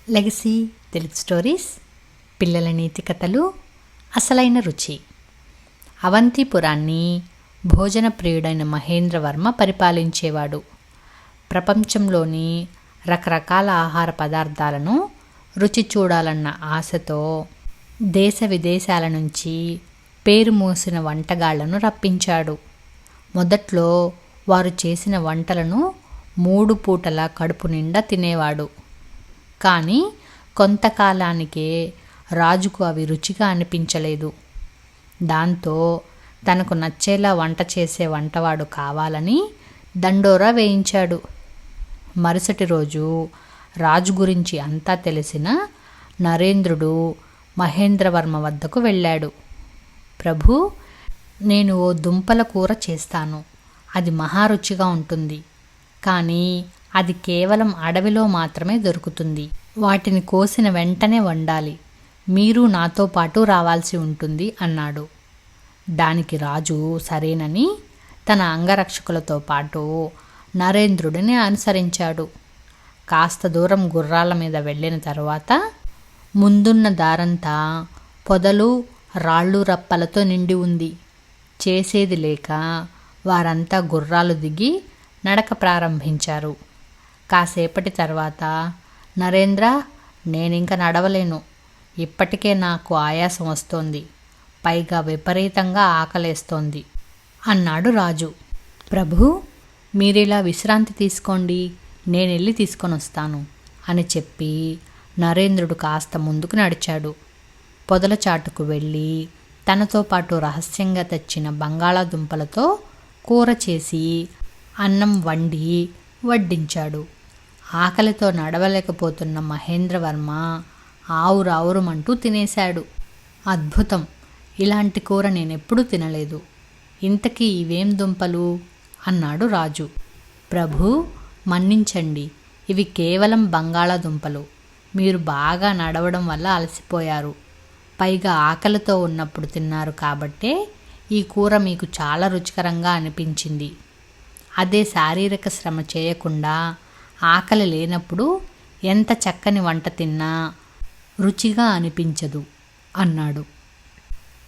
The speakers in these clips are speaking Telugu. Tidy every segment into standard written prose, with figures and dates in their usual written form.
లెగసీ తెలుగు స్టోరీస్, పిల్లల నీతి కథలు, అసలైన రుచి. అవంతిపురాన్ని భోజన ప్రియుడైన మహేంద్రవర్మ పరిపాలించేవాడు. ప్రపంచంలోని రకరకాల ఆహార పదార్థాలను రుచి చూడాలన్న ఆశతో దేశ విదేశాల నుంచి పేరు మోసిన వంటగాళ్లను రప్పించాడు. మొదట్లో వారు చేసిన వంటలను 3 పూటల కడుపు నిండా తినేవాడు. కానీ కొంతకాలానికే రాజుకు అవి రుచిగా అనిపించలేదు. దాంతో తనకు నచ్చేలా వంట చేసే వంటవాడు కావాలని దండోరా వేయించాడు. మరుసటి రోజు రాజు గురించి అంతా తెలిసిన నరేంద్రుడు మహేంద్రవర్మ వద్దకు వెళ్ళాడు. ప్రభూ, నేను ఓ దుంపల కూర చేస్తాను. అది మహారుచిగా ఉంటుంది. కానీ అది కేవలం అడవిలో మాత్రమే దొరుకుతుంది. వాటిని కోసిన వెంటనే వండాలి. మీరు నాతో పాటు రావాల్సి ఉంటుంది అన్నాడు. దానికి రాజు సరేనని తన అంగరక్షకులతో పాటు నరేంద్రుడిని అనుసరించాడు. కాస్త దూరం గుర్రాల మీద వెళ్ళిన తరువాత ముందున్న దారంతా పొదలు, రాళ్ళు, రప్పలతో నిండి ఉంది. చేసేది లేక వారంతా గుర్రాలు దిగి నడక ప్రారంభించారు. కాసేపటి తర్వాత, నరేంద్ర, నేనింక నడవలేను. ఇప్పటికే నాకు ఆయాసం వస్తోంది. పైగా విపరీతంగా ఆకలేస్తోంది అన్నాడు రాజు. ప్రభూ, మీరిలా విశ్రాంతి తీసుకోండి, నేనెళ్ళి తీసుకొని వస్తాను అని చెప్పి నరేంద్రుడు కాస్త ముందుకు నడిచాడు. పొదల చాటుకు వెళ్ళి తనతో పాటు రహస్యంగా తెచ్చిన బంగాళాదుంపలతో కూర చేసి అన్నం వండి వడ్డించాడు. ఆకలితో నడవలేకపోతున్న మహేంద్రవర్మ ఆవురావురుమంటూ తినేశాడు. అద్భుతం! ఇలాంటి కూర నేనెప్పుడూ తినలేదు. ఇంతకీ ఇవేం దుంపలు అన్నాడు రాజు. ప్రభూ, మన్నించండి, ఇవి కేవలం బంగాళాదుంపలు. మీరు బాగా నడవడం వల్ల అలసిపోయారు. పైగా ఆకలితో ఉన్నప్పుడు తిన్నారు కాబట్టే ఈ కూర మీకు చాలా రుచికరంగా అనిపించింది. అదే శారీరక శ్రమ చేయకుండా ఆకలి లేనప్పుడు ఎంత చక్కని వంట తిన్నా రుచిగా అనిపించదు అన్నాడు.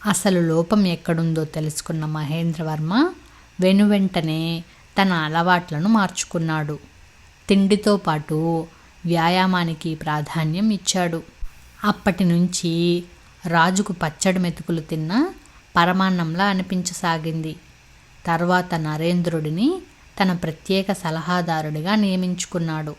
అసలు లోపం ఎక్కడుందో తెలుసుకున్న మహేంద్రవర్మ వెనువెంటనే తన అలవాట్లను మార్చుకున్నాడు. తిండితో పాటు వ్యాయామానికి ప్రాధాన్యం ఇచ్చాడు. అప్పటి నుంచి రాజుకు పచ్చడి మెతుకులు తిన్న పరమాన్నంలా అనిపించసాగింది. తర్వాత నరేంద్రుడిని తన ప్రత్యేక సలహాదారుడిగా నియమించుకున్నాడు.